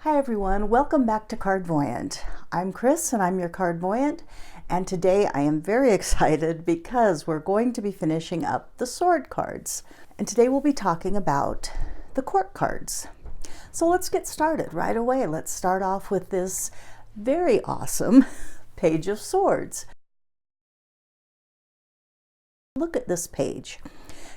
Hi everyone, welcome back to Cardvoyant. I'm Kris and I'm your Cardvoyant, and today I am very excited because we're going to be finishing up the sword cards. And today we'll be talking about the court cards. So let's get started right away. Let's start off with this very awesome Page of Swords. Look at this page.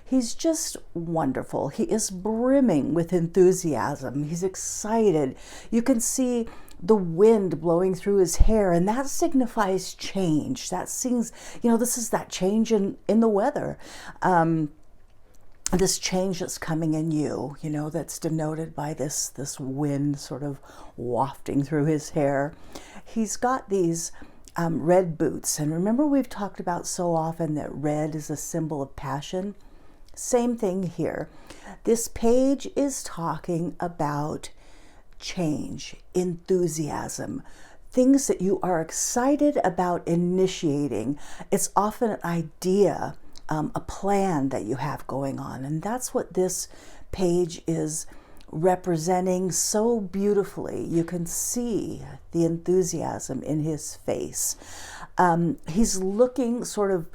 He's just wonderful. He is brimming with enthusiasm. He's excited. You can see the wind blowing through his hair, and that signifies change. That seems, this is that change in the weather. This change that's coming in you, that's denoted by this wind sort of wafting through his hair. He's got these red boots, and remember we've talked about so often that red is a symbol of passion. Same thing here. This page is talking about change, enthusiasm, things that you are excited about initiating. It's often an idea, a plan that you have going on, and that's what this page is representing so beautifully. You can see the enthusiasm in his face. He's looking sort of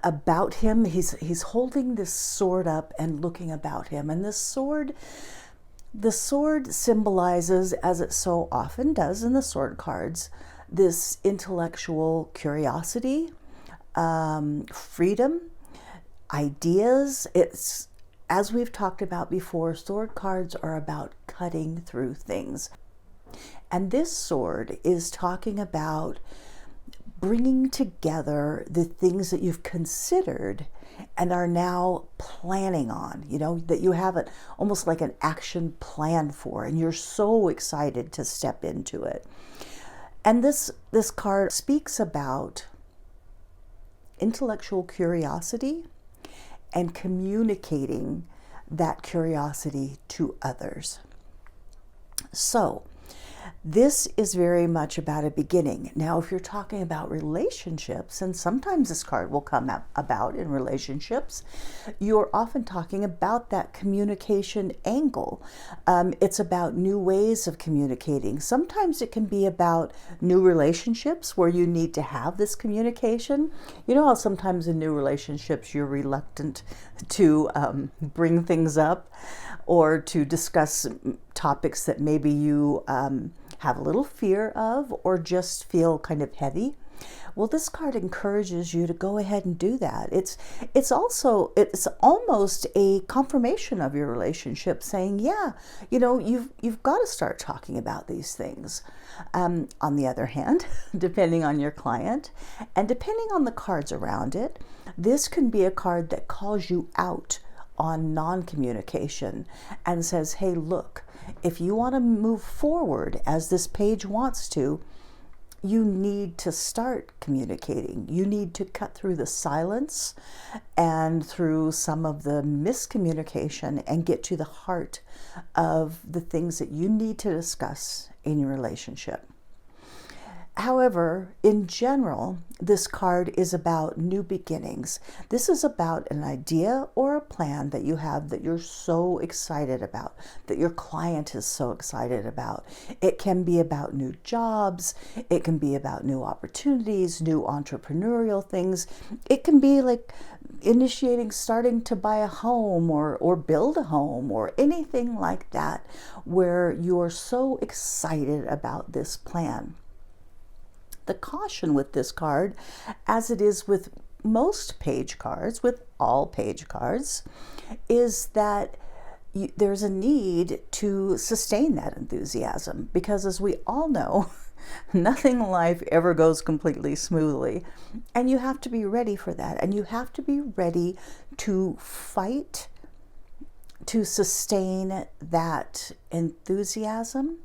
about him. He's holding this sword up and looking about him, and the sword symbolizes, as it so often does in the sword cards, this intellectual curiosity, freedom, ideas. It's, as we've talked about before, sword cards are about cutting through things, and this sword is talking about bringing together the things that you've considered and are now planning on, that you have it almost like an action plan for, and you're so excited to step into it. And this card speaks about intellectual curiosity and communicating that curiosity to others. So this is very much about a beginning. Now, if you're talking about relationships, and sometimes this card will come about in relationships, you're often talking about that communication angle. It's about new ways of communicating. Sometimes it can be about new relationships where you need to have this communication. You know how sometimes in new relationships you're reluctant to bring things up or to discuss topics that maybe you have a little fear of or just feel kind of heavy. Well, this card encourages you to go ahead and do that. It's almost a confirmation of your relationship, saying, yeah, you've got to start talking about these things. On the other hand, depending on your client and depending on the cards around it, this can be a card that calls you out on non-communication and says, hey, look, if you want to move forward as this page wants to, you need to start communicating. You need to cut through the silence and through some of the miscommunication and get to the heart of the things that you need to discuss in your relationship. However, in general, this card is about new beginnings. This is about an idea or a plan that you have that you're so excited about, that your client is so excited about. It can be about new jobs. It can be about new opportunities, new entrepreneurial things. It can be like initiating, starting to buy a home or build a home or anything like that, where you're so excited about this plan. The caution with this card, as it is with most page cards, with all page cards, is that there's a need to sustain that enthusiasm, because as we all know, nothing in life ever goes completely smoothly, and you have to be ready for that, and you have to be ready to fight to sustain that enthusiasm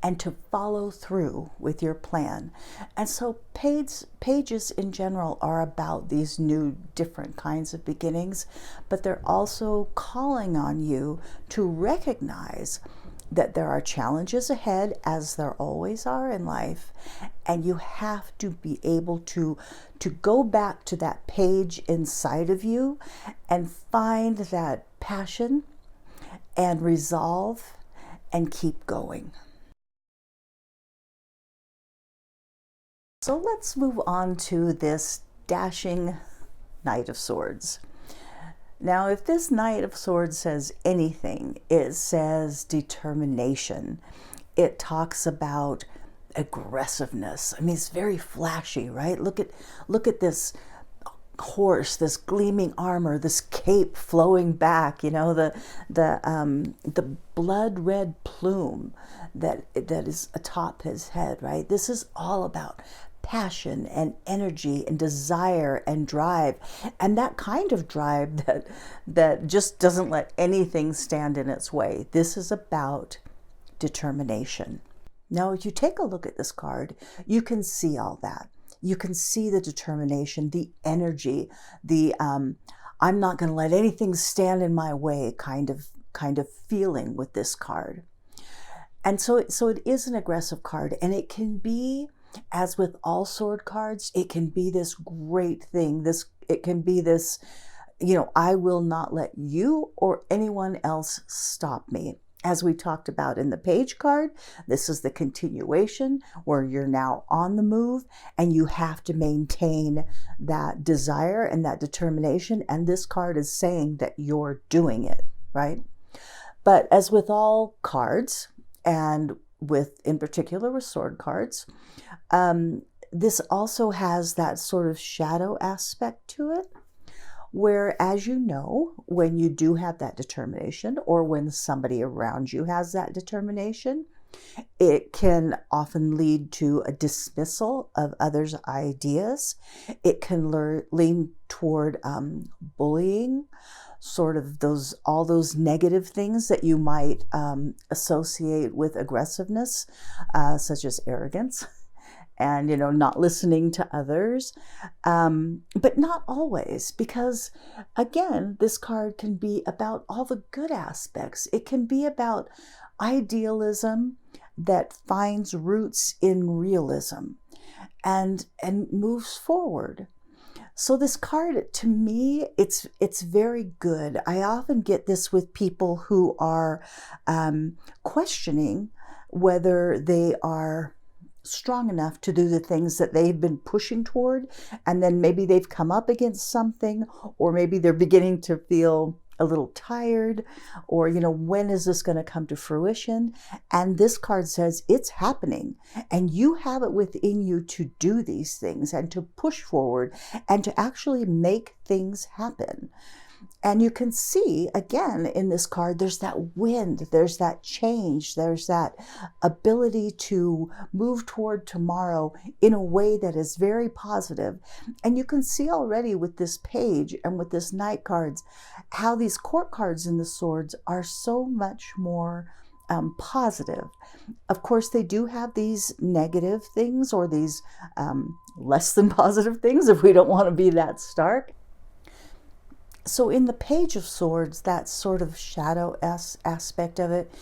and to follow through with your plan. And so pages in general are about these new different kinds of beginnings, but they're also calling on you to recognize that there are challenges ahead, as there always are in life, and you have to be able to go back to that page inside of you and find that passion and resolve and keep going. So let's move on to this dashing Knight of Swords. Now, if this Knight of Swords says anything, it says determination. It talks about aggressiveness. I mean, it's very flashy, right? Look at this horse, this gleaming armor, this cape flowing back, you know, the blood red plume that is atop his head, right? This is all about passion and energy and desire and drive, and that kind of drive that just doesn't let anything stand in its way. This is about determination. Now, if you take a look at this card, you can see all that. You can see the determination, the energy, the I'm not going to let anything stand in my way kind of feeling with this card. And so it is an aggressive card, and it can be, as with all sword cards, it can be this great thing. It can be this, you know, I will not let you or anyone else stop me. As we talked about in the page card, this is the continuation where you're now on the move and you have to maintain that desire and that determination. And this card is saying that you're doing it, right? But as with all cards, and in particular with sword cards, this also has that sort of shadow aspect to it, where, as you know, when you do have that determination, or when somebody around you has that determination, it can often lead to a dismissal of others' ideas. It can lean toward bullying, sort of all those negative things that you might associate with aggressiveness, such as arrogance and, you know, not listening to others, but not always, because again, this card can be about all the good aspects. It can be about idealism that finds roots in realism and moves forward. So this card, to me, it's very good. I often get this with people who are questioning whether they are strong enough to do the things that they've been pushing toward, and then maybe they've come up against something, or maybe they're beginning to feel a little tired, or, you know, when is this going to come to fruition? And this card says it's happening, and you have it within you to do these things and to push forward and to actually make things happen. And you can see, again, in this card, there's that wind, there's that change, there's that ability to move toward tomorrow in a way that is very positive. And you can see already with this page and with this Knight cards, how these court cards in the swords are so much more positive. Of course, they do have these negative things, or these less than positive things, if we don't want to be that stark. So in the Page of Swords, that sort of shadow aspect of it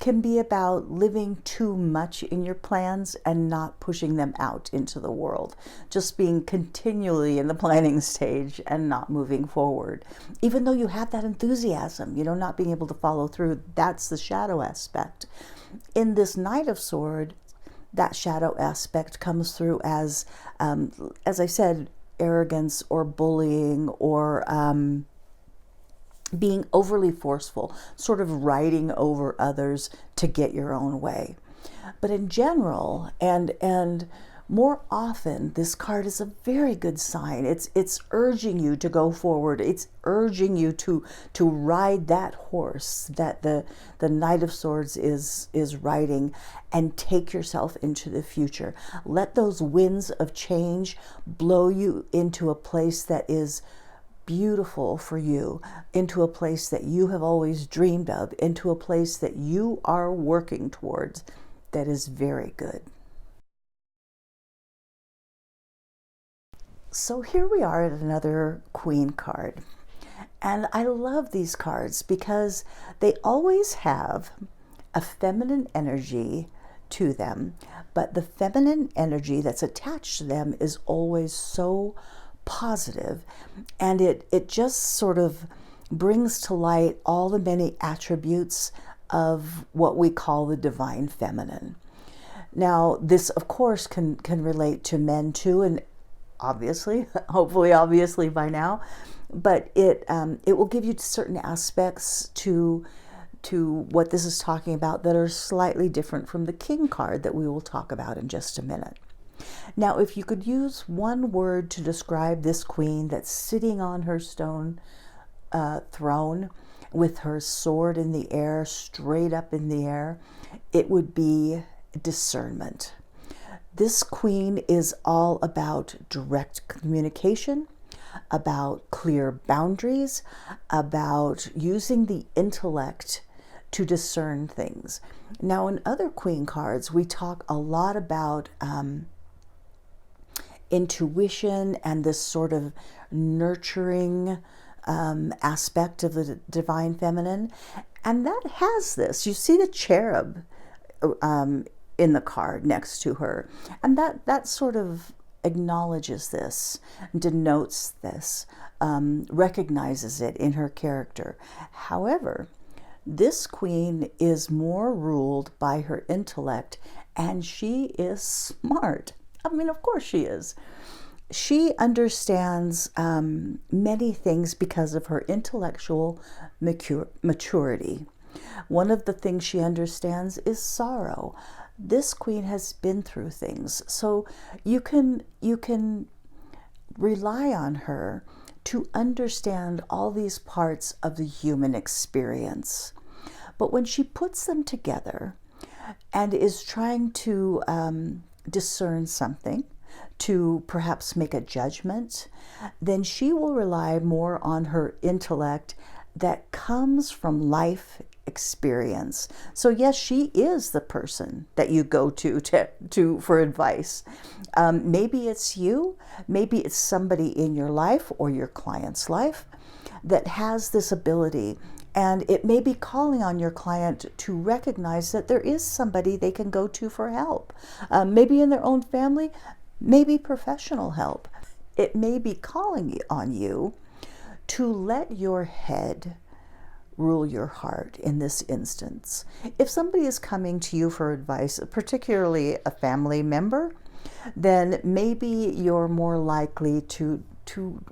can be about living too much in your plans and not pushing them out into the world, just being continually in the planning stage and not moving forward. Even though you have that enthusiasm, you know, not being able to follow through, that's the shadow aspect. In this Knight of Swords, that shadow aspect comes through as I said, arrogance or bullying, or being overly forceful, sort of riding over others to get your own way. But in general, and more often, this card is a very good sign. It's urging you to go forward. It's urging you to ride that horse that the Knight of Swords is riding, and take yourself into the future. Let those winds of change blow you into a place that is beautiful for you, into a place that you have always dreamed of, into a place that you are working towards, that is very good. So here we are at another Queen card. And I love these cards because they always have a feminine energy to them, but the feminine energy that's attached to them is always so positive, and it just sort of brings to light all the many attributes of what we call the divine feminine. Now, this, of course, can relate to men too, and obviously, hopefully, obviously by now, but it will give you certain aspects to what this is talking about that are slightly different from the King card that we will talk about in just a minute. Now, if you could use one word to describe this queen that's sitting on her stone throne with her sword in the air, straight up in the air, it would be discernment. This queen is all about direct communication, about clear boundaries, about using the intellect to discern things. Now, in other queen cards, we talk a lot about intuition and this sort of nurturing aspect of the divine feminine. And that has this. You see the cherub in the card next to her. And that sort of acknowledges this, denotes this, recognizes it in her character. However, this queen is more ruled by her intellect, and she is smart. I mean, of course she is. She understands many things because of her intellectual maturity. One of the things she understands is sorrow. This queen has been through things, so you can rely on her to understand all these parts of the human experience. But when she puts them together and is trying to discern something, to perhaps make a judgment, then she will rely more on her intellect that comes from life experience. So yes, she is the person that you go to for advice. Maybe it's you, maybe it's somebody in your life or your client's life that has this ability, and it may be calling on your client to recognize that there is somebody they can go to for help, maybe in their own family, maybe professional help. It may be calling on you to let your head rule your heart in this instance. If somebody is coming to you for advice, particularly a family member, then maybe you're more likely to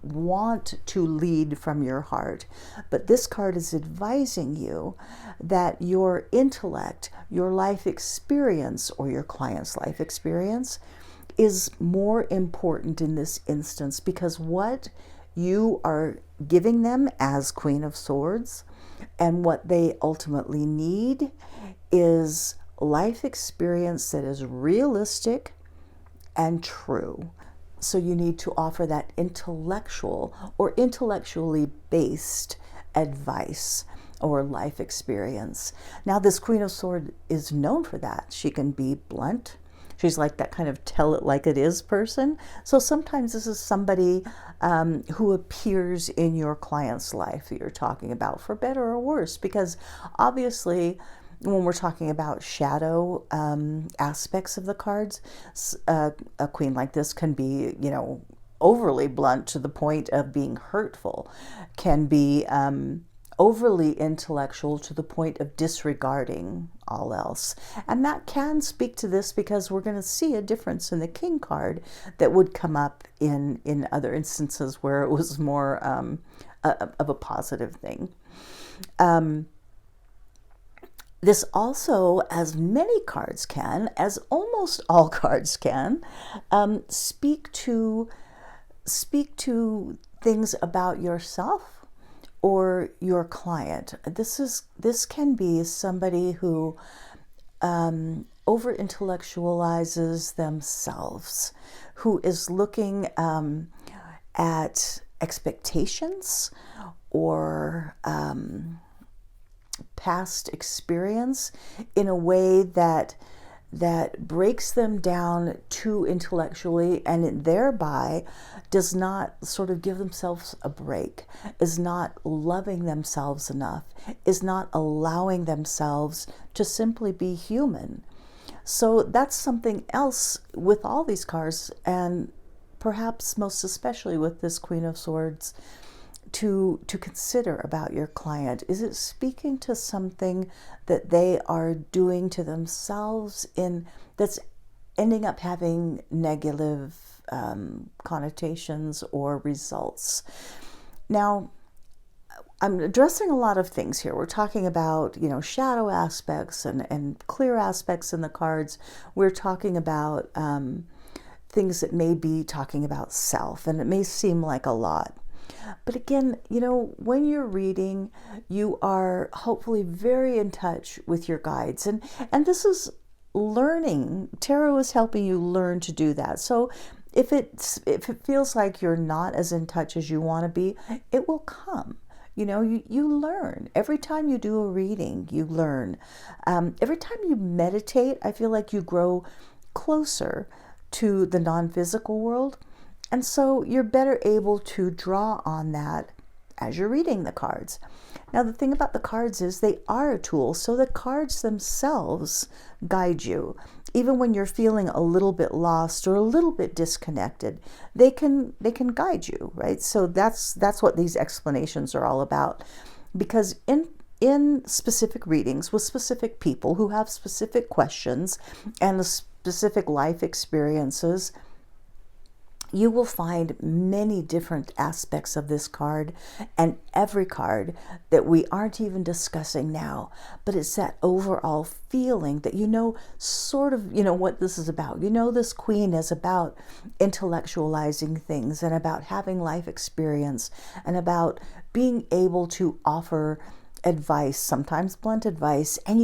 want to lead from your heart. But this card is advising you that your intellect, your life experience, or your client's life experience is more important in this instance, because what you are giving them as Queen of Swords and what they ultimately need is life experience that is realistic and true. So you need to offer that intellectual or intellectually based advice or life experience. Now, this Queen of Swords is known for that. She can be blunt. She's like that kind of tell it like it is person. So sometimes this is somebody who appears in your client's life that you're talking about, for better or worse, because obviously when we're talking about shadow aspects of the cards, a queen like this can be, overly blunt to the point of being hurtful, can be overly intellectual to the point of disregarding all else. And that can speak to this, because we're going to see a difference in the King card that would come up in other instances where it was more of a positive thing. This also, as many cards can, as almost all cards can, speak to things about yourself or your client. This can be somebody who over intellectualizes themselves, who is looking at expectations or past experience in a way that breaks them down too intellectually, and thereby does not sort of give themselves a break, is not loving themselves enough, is not allowing themselves to simply be human. So that's something else with all these cards, and perhaps most especially with this Queen of Swords, to consider about your client. Is it speaking to something that they are doing to themselves that's ending up having negative connotations or results. Now, I'm addressing a lot of things here. We're talking about, shadow aspects and clear aspects in the cards. We're talking about things that may be talking about self, and it may seem like a lot. But again, when you're reading, you are hopefully very in touch with your guides. And this is learning. Tarot is helping you learn to do that. So if it feels like you're not as in touch as you want to be, it will come. You learn. Every time you do a reading, you learn. Every time you meditate, I feel like you grow closer to the non-physical world. And so you're better able to draw on that as you're reading the cards. Now, the thing about the cards is they are a tool, so the cards themselves guide you. Even when you're feeling a little bit lost or a little bit disconnected, they can guide you, right? So that's what these explanations are all about. Because in specific readings with specific people who have specific questions and specific life experiences, you will find many different aspects of this card and every card that we aren't even discussing now. But it's that overall feeling that sort of what this is about. This Queen is about intellectualizing things and about having life experience and about being able to offer advice, sometimes blunt advice, and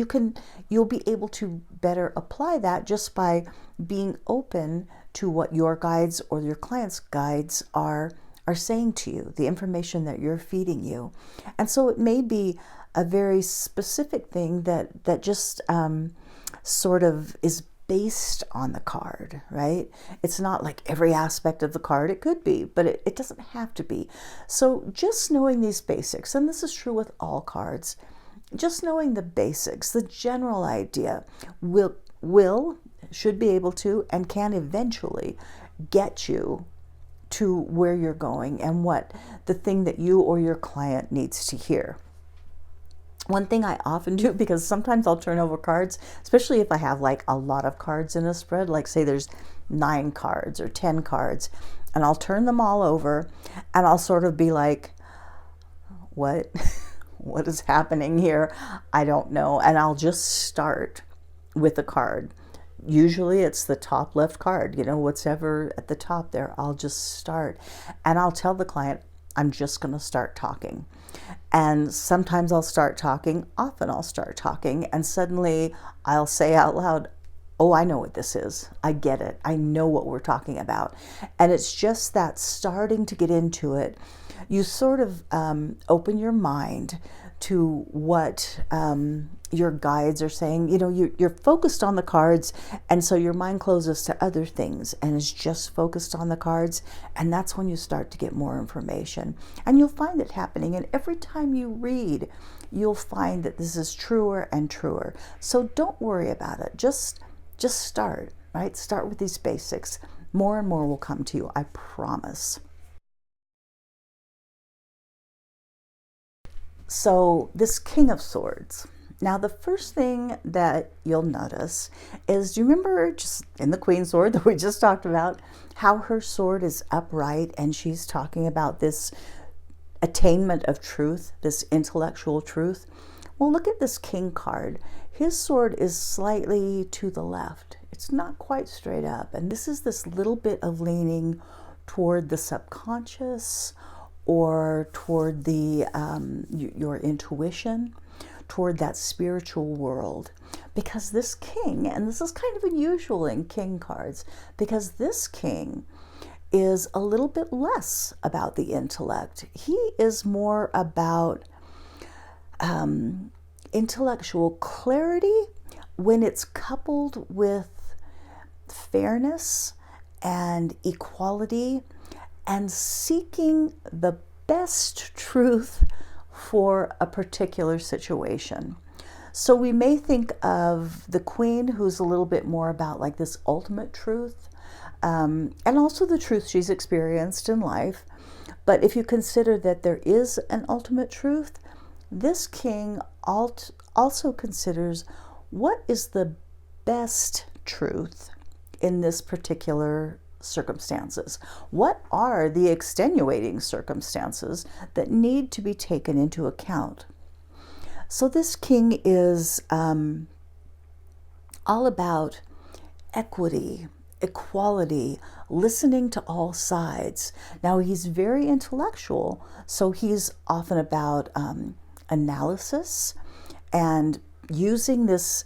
you'll be able to better apply that just by being open to what your guides or your clients' guides are saying to you, the information that you're feeding you. And so it may be a very specific thing that just sort of is based on the card, right? It's not like every aspect of the card. It could be, but it doesn't have to be. So just knowing these basics, and this is true with all cards, just knowing the basics, the general idea should be able to and can eventually get you to where you're going and what the thing that you or your client needs to hear. One thing I often do, because sometimes I'll turn over cards, especially if I have like a lot of cards in a spread, like say there's 9 cards or 10 cards, and I'll turn them all over and I'll sort of be like, what is happening here? I don't know. And I'll just start with a card. Usually it's the top left card, what's ever at the top there. I'll just start and I'll tell the client, I'm just going to start talking. And sometimes I'll start talking, often I'll start talking, and suddenly I'll say out loud, oh, I know what this is. I get it. I know what we're talking about. And it's just that starting to get into it, you sort of open your mind to what your guides are saying. You're focused on the cards, and so your mind closes to other things and is just focused on the cards, and that's when you start to get more information. And you'll find it happening, and every time you read, you'll find that this is truer and truer. So don't worry about it. Just start, right? Start with these basics. More and more will come to you, I promise. So this King of Swords. Now, the first thing that you'll notice is, do you remember just in the Queen Sword that we just talked about, how her sword is upright and she's talking about this attainment of truth, this intellectual truth? Well, look at this King card. His sword is slightly to the left. It's not quite straight up. And this is this little bit of leaning toward the subconscious, or toward the your intuition, toward that spiritual world. Because this king, and this is kind of unusual in king cards, because this king is a little bit less about the intellect. He is more about intellectual clarity when it's coupled with fairness and equality and seeking the best truth for a particular situation. So we may think of the Queen, who's a little bit more about like this ultimate truth, and also the truth she's experienced in life. But if you consider that there is an ultimate truth, this king also considers what is the best truth in this particular circumstances? What are the extenuating circumstances that need to be taken into account? So this king is all about equity, equality, listening to all sides. Now, he's very intellectual, so he's often about analysis and using this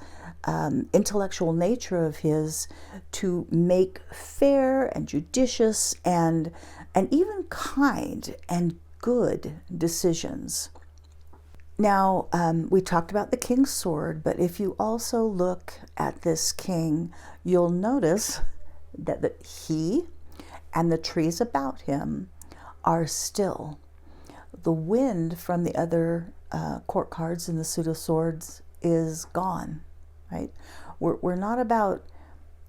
intellectual nature of his to make fair and judicious and even kind and good decisions. Now, we talked about the king's sword, but if you also look at this king, you'll notice that he and the trees about him are still. The wind from the other court cards in the suit of swords is gone, right? We're not about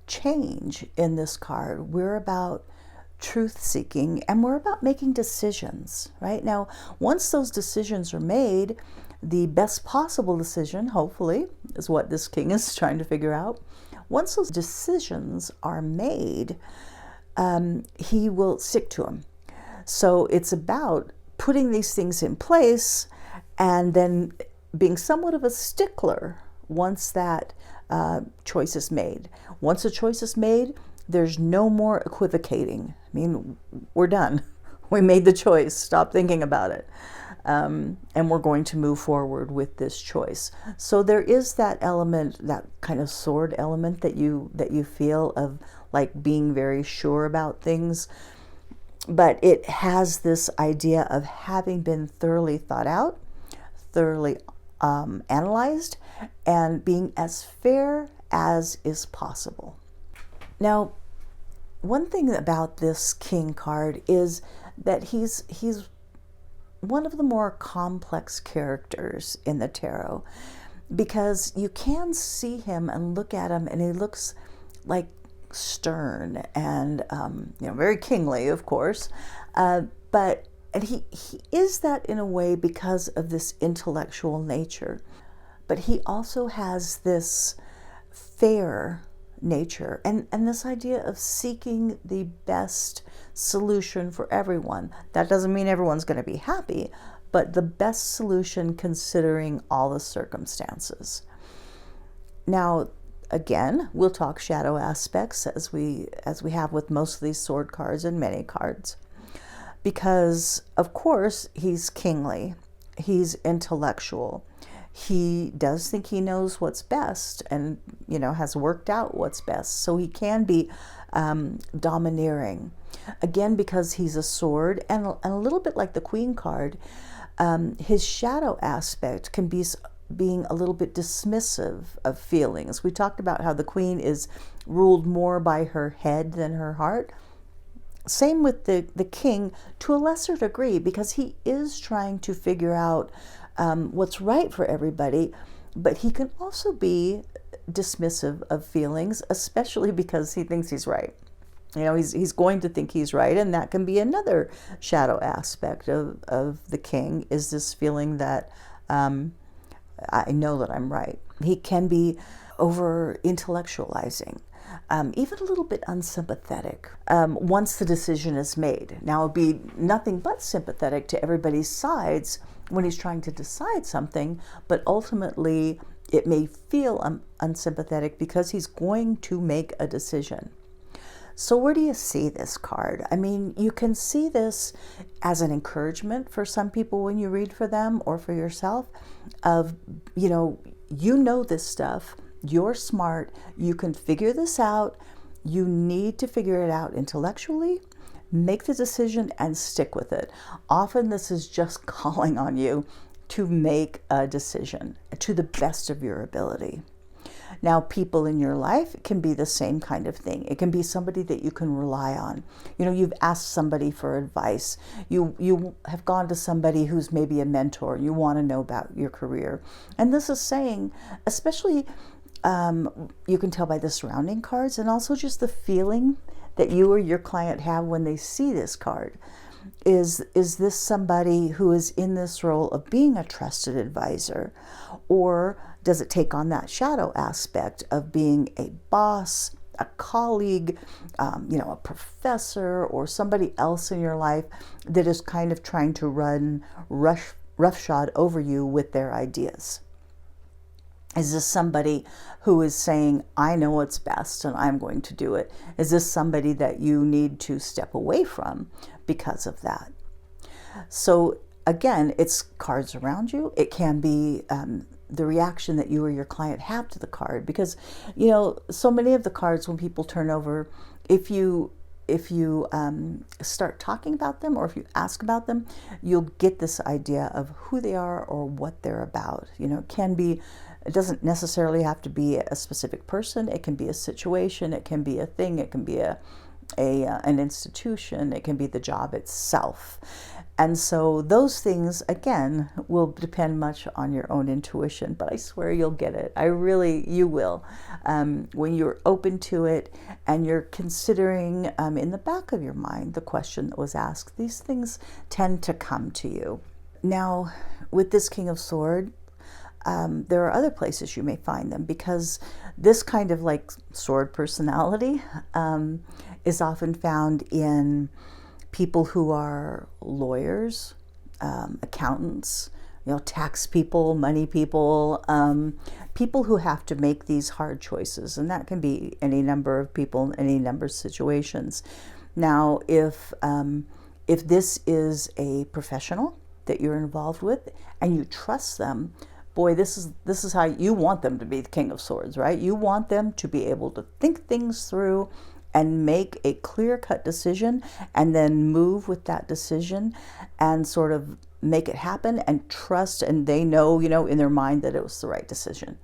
change in this card. We're about truth seeking, and we're about making decisions, right? Now, once those decisions are made, the best possible decision, hopefully, is what this king is trying to figure out. Once those decisions are made, he will stick to them. So it's about putting these things in place and then being somewhat of a stickler once that choice is made. Once a choice is made, there's no more equivocating. I mean, we're done. We made the choice. Stop thinking about it. And we're going to move forward with this choice. So there is that element, that kind of sword element that you feel of like being very sure about things. But it has this idea of having been thoroughly thought out, thoroughly analyzed, and being as fair as is possible. Now, one thing about this king card is that he's one of the more complex characters in the tarot, because you can see him and look at him and he looks like stern and very kingly, of course, but he is that in a way because of this intellectual nature, but he also has this fair nature and this idea of seeking the best solution for everyone. That doesn't mean everyone's going to be happy, but the best solution considering all the circumstances. Now, again, we'll talk shadow aspects as we have with most of these sword cards and many cards, because of course he's kingly, he's intellectual. He does think he knows what's best and, has worked out what's best. So he can be domineering. Again, because he's a sword and a little bit like the Queen card, his shadow aspect can be being a little bit dismissive of feelings. We talked about how the Queen is ruled more by her head than her heart. Same with the King to a lesser degree, because he is trying to figure out what's right for everybody, but he can also be dismissive of feelings, especially because he thinks he's right. He's going to think he's right, and that can be another shadow aspect of the King, is this feeling that I know that I'm right. He can be over intellectualizing, even a little bit unsympathetic once the decision is made. Now, it'll be nothing but sympathetic to everybody's sides when he's trying to decide something, but ultimately it may feel unsympathetic because he's going to make a decision. So where do you see this card? I mean, you can see this as an encouragement for some people when you read for them or for yourself of, you know this stuff, you're smart, you can figure this out, you need to figure it out intellectually, make the decision and stick with it. Often this is just calling on you to make a decision to the best of your ability. Now, people in your life can be the same kind of thing. It can be somebody that you can rely on. You've asked somebody for advice. You have gone to somebody who's maybe a mentor. You want to know about your career. And this is saying, especially, you can tell by the surrounding cards and also just the feeling that you or your client have when they see this card. Is this somebody who is in this role of being a trusted advisor, or does it take on that shadow aspect of being a boss, a colleague, a professor, or somebody else in your life that is kind of trying to run roughshod over you with their ideas? Is this somebody who is saying, I know what's best and I'm going to do it? Is this somebody that you need to step away from because of that? So again, it's cards around you. It can be the reaction that you or your client have to the card, because so many of the cards, when people turn over, if you start talking about them, or if you ask about them, you'll get this idea of who they are or what they're about. It doesn't necessarily have to be a specific person. It can be a situation. It can be a thing. It can be an institution. It can be the job itself. And so those things, again, will depend much on your own intuition, but I swear you'll get it. You will. When you're open to it and you're considering in the back of your mind the question that was asked, these things tend to come to you. Now, with this King of Swords, there are other places you may find them, because this kind of like sword personality is often found in people who are lawyers, accountants, tax people, money people, people who have to make these hard choices. And that can be any number of people, any number of situations. Now, if this is a professional that you're involved with and you trust them, boy, this is how you want them to be the King of Swords, right? You want them to be able to think things through and make a clear-cut decision, and then move with that decision and sort of make it happen and trust, and they know, in their mind that it was the right decision.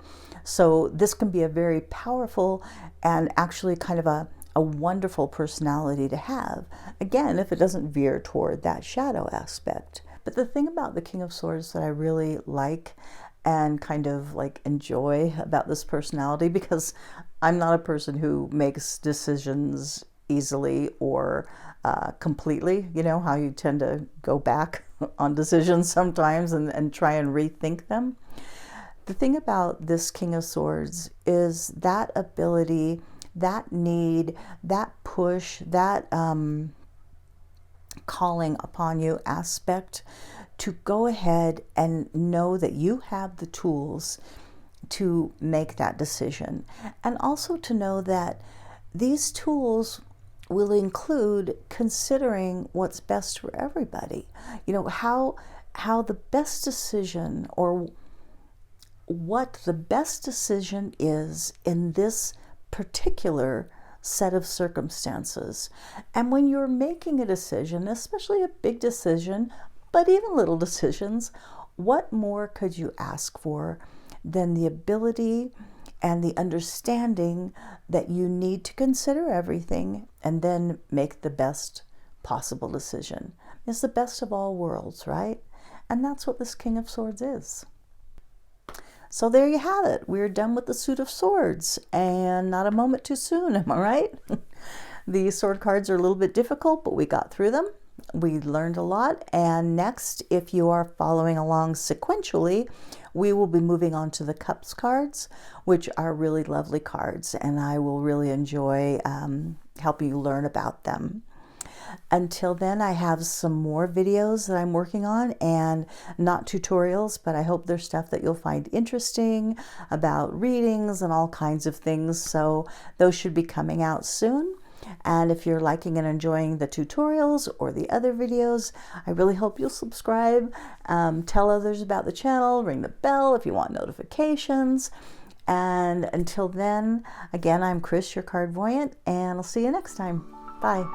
So this can be a very powerful and actually kind of a wonderful personality to have, again, if it doesn't veer toward that shadow aspect. But the thing about the King of Swords that I really like and kind of like enjoy about this personality, because I'm not a person who makes decisions easily or completely, how you tend to go back on decisions sometimes and try and rethink them. The thing about this King of Swords is that ability, that need, that push, that calling upon you aspect to go ahead and know that you have the tools to make that decision. And also to know that these tools will include considering what's best for everybody. How the best decision, or what the best decision is in this particular set of circumstances. And when you're making a decision, especially a big decision, but even little decisions, what more could you ask for than the ability and the understanding that you need to consider everything and then make the best possible decision? It's the best of all worlds, right? And that's what this King of Swords is. So there you have it. We're done with the Suit of Swords, and not a moment too soon, am I right? The sword cards are a little bit difficult, but we got through them. We learned a lot, and next, if you are following along sequentially, we will be moving on to the Cups cards, which are really lovely cards, and I will really enjoy helping you learn about them. Until then, I have some more videos that I'm working on, and not tutorials, but I hope they're stuff that you'll find interesting about readings and all kinds of things. So those should be coming out soon. And if you're liking and enjoying the tutorials or the other videos, I really hope you'll subscribe, tell others about the channel, ring the bell if you want notifications. And until then, again, I'm Kris, your Cardvoyant, and I'll see you next time. Bye.